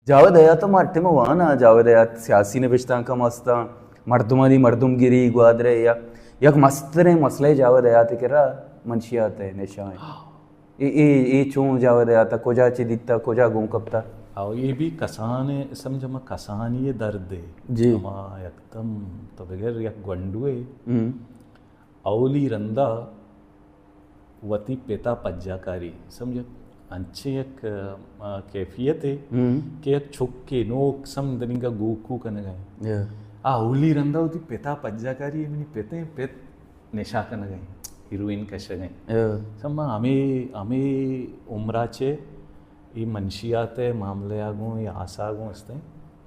जावेद हयात माटे में वाना जावेद हयात सियासी नविश्तां का मस्ता मर्दुमानी मर्दुमगिरी ग्वादरे या यक मस्तरे मसले जावेद हयात केरा मंशियात है निशाएं ये चूं जावेद हयात कोजा चिदित्ता कोजा गुंकप्ता आओ ये भी कसाने समझ में कसानी ये दर्द है जी एकदम तो बगैर यक गंडुए औली रंदा वती पेता पज्जाकारी समझ अच्छे एक कैफियत है कि एक छुक्के नोक समदनी का गोकू कन गए औली रंदा वती पेता पज्जाकारी है मनी पेते पेत नेशा कन गए हीरोइन कशे गए सम हमें उम्राचे ये मनशियाते मामले आगों या आशा आगों असते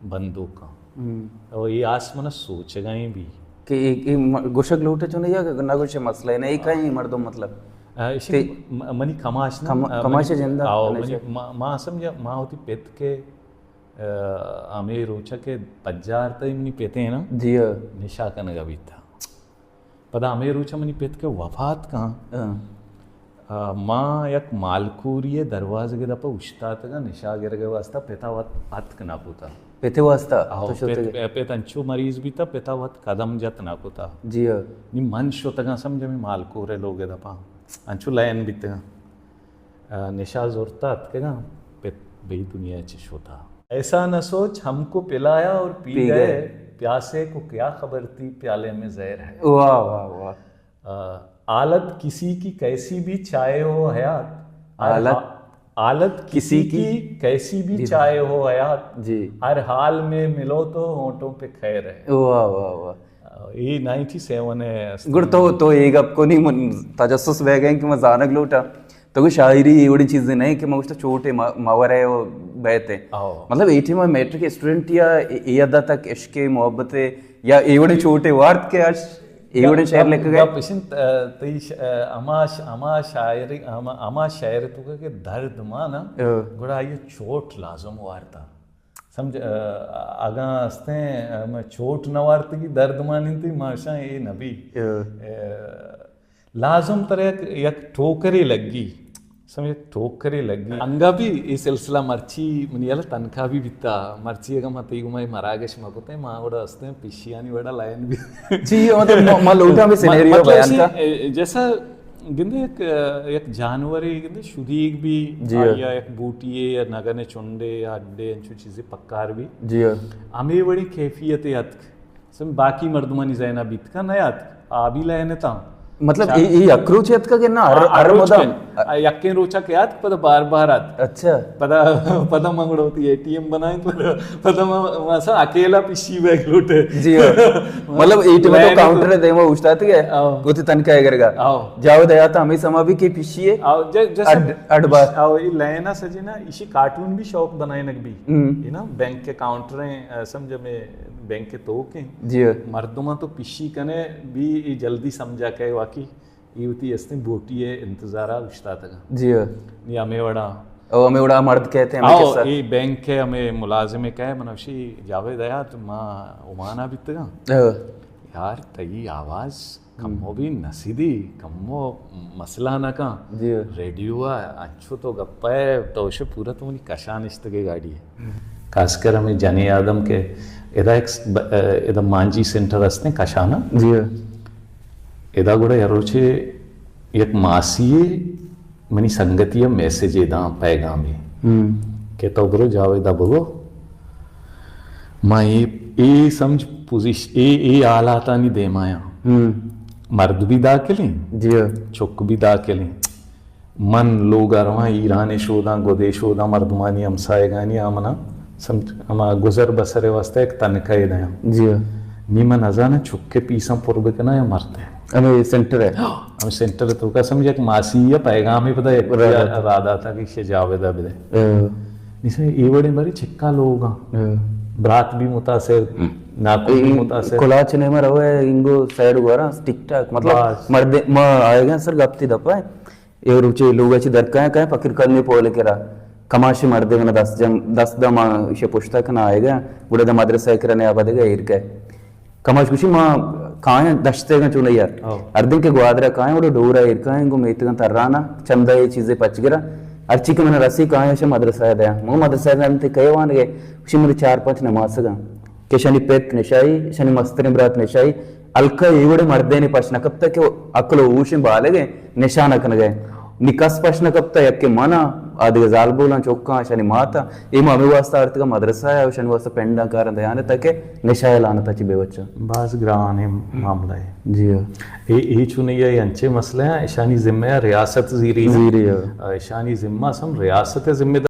बंदूक का और ये आस मना सोच गए भी कि गोशक लोटे चुने या ना कुछ मसला है नहीं कहीं मर्दों मतलब मनी कमाश कमाश जिंदा आओ मनी माँ समझा माँ होती पेत के हमें रोचा के पज्जार तय मनी पेते हैं ना जी निशा का नगा भी था पता हमें रोचा मनी पेत के वफात कहाँ माँ यक मालकूरिये दरवाजे के दपा उश्तात का निशा गिर गए वास्ता पेता वत आत कना पुता पेते वास्ता तो पेत अंचु मरीज भी था पेता वत कदम जत ना पुता जी नि मन शोतगा समझ में मालकूरे लोगे दपा अंचु लायन बीतेगा निशा जोरतात के ना पेत बही दुनिया चे शोता ऐसा न सोच हमको पिलाया और पी गए प्यासे को क्या खबर थी प्याले में जहर है वाह वाह वाह आलत किसी की कैसी भी चाहे हो हयात आलत किसी की कैसी भी चाहे हो हयात जी हर हाल में मिलो तो होंठों पे खैर है वाह वाह वाह ये 97 है गुड तो एक आपको नहीं तजस्सुस बह गए कि मैं जानक लूटा तो कोई शायरी एवढी चीजें नहीं कि मैं कुछ छोटे मावर है वो बहते मतलब एटी में मैट्रिक स्टूडेंट या ये अदा तक इश्क मोहब्बतें या एवढे छोटे वार्त के आज एवढे शेर लेके गए पिछन तई अमा शायर तो के दर्द माना गुड़ा ये चोट लाजम वारता समझ आगा हंसते हैं मैं चोट न वारती की दर्द मानी थी माशा ये नबी लाजम तरह एक ठोकरी लगी समझ ठोकरी लगी अंगा भी ये सिलसिला मर्ची मनियाला तनखा भी बिता मर्ची अगर मत ही गुमाई मरागेश मकोते माँ बड़ा हंसते हैं पिशियानी बड़ा लाइन भी जी मतलब मलोटा में सिनेरियो बयान का जैसा गिंदे एक जानवर है गिंदे शुदीक भी या एक बूटिये या नगने चुंडे या अड्डे अंचु चीजें पक्कार भी जी हमें बड़ी कैफियत है याद सम बाकी मर्दमानी जैना बीत का ना याद आबी लायने ता मतलब ये अक्रूचियत का ना हर मदम यक्के रोचा के याद पता बार बार आत अच्छा पता मंगड़ होती है एटीएम बनाए पता मसा अकेला पिशी बैग लूटे जी मतलब एटीएम तो काउंटर दे वो उस्ताद के गोती तनका करेगा जाओ दया तो हमें समा भी के पिशी है जैसे अडबार आओ ये लेना सजे ना इसी कार्टून भी शौक बनाए नक भी ये ना बैंक के काउंटरें समझ में बैंक के तो के जी मर्दुमा तो पिशी कने भी जल्दी समझा के वाकई ये होती है बोटी है इंतजारा उस्ताद का जी ये हमें बड़ा मर्द कहते हैं आओ ये बैंक के हमें मुलाजिम कहे मनवशी जावेद आया तो माँ उमाना भी तगा यार तई आवाज कम्मो भी नसीदी कम्मो मसला ना का रेडियो अच्छो तो गप्पा है तो उसे पूरा तो मुझे कशानिश्त के गाड़ी है खासकर हमें जानी आदम के इधर मांझी सेंटर असते कशाना जी इदा गुड़ा यरोचे एक मासीए मनी संगतिय मैसेज इदा पैगामी के तो गुरु जाओ इदा बोलो माँ ये समझ पोजीशन ये आलाता नहीं दे माया मर्द भी दाखिलें जी चुक भी दाखिलें मन लोग अरवा ईरान शोदा गोदे शोदा मर्दमानी हमसाएगानी आमना समझ हमारा गुजर बसरे वास्ते एक तनका ही दया जी नीमा नजाना चुक्के पीसम पुरबे के ना या मरते हैं हमें सेंटर है हमें सेंटर है तो क्या समझे कि मासी या पैगाम ही पता एक राधा था कि शे जावेदा बिदे निसे ये बड़े बड़ी छिक्का लोग ब्रात भी मुतासिर नाकुल भी मुतासिर कोलाच ने मर हुए इंगो साइड गुआरा टिक टाक मतलब मर्दे म आएगा सर गप्ती दपा है ये रुचे लोग अच्छी दरका है पकड़ करने पोले केरा कमाशी मर्दे मन 10 दम इसे पुस्तक ना आएगा बुढ़े द मदरसा करने आबादेगा इरके कमाश कुछ माँ कहाँ दश्ते का चुने यार अर्धन के ग्वादरा कहाँ वो डोरा इरका है इनको मेत का तर्राना चंदा ये चीजें पच गिरा अर्ची के मैंने रसी कहा है मदरसा दया मो मदरसा ते कई वान गए उसी मेरे 4-5 नमाज गा के शनि पेत निशाई शनि मस्तरे ब्रात निशाई अलका इवड़े मर्दे नहीं पछना कब तक अकलो ऊशी बाले गए निशान अकन गए निकस पछना कब तक यक्के मना आदि जाल बोला चौका शनि माता इमा अभिवास्ता अर्थ का मदरसा है शनि वास्ता पेंडा कारण दयाने तक निशाय लाना तची बेवच्चा बास ग्रान है मामला है जी ये चुने ये अंचे मसले हैं ईशानी जिम्मे रियासत जीरी जीरी ईशानी जिम्मा सम रियासत जिम्मेदार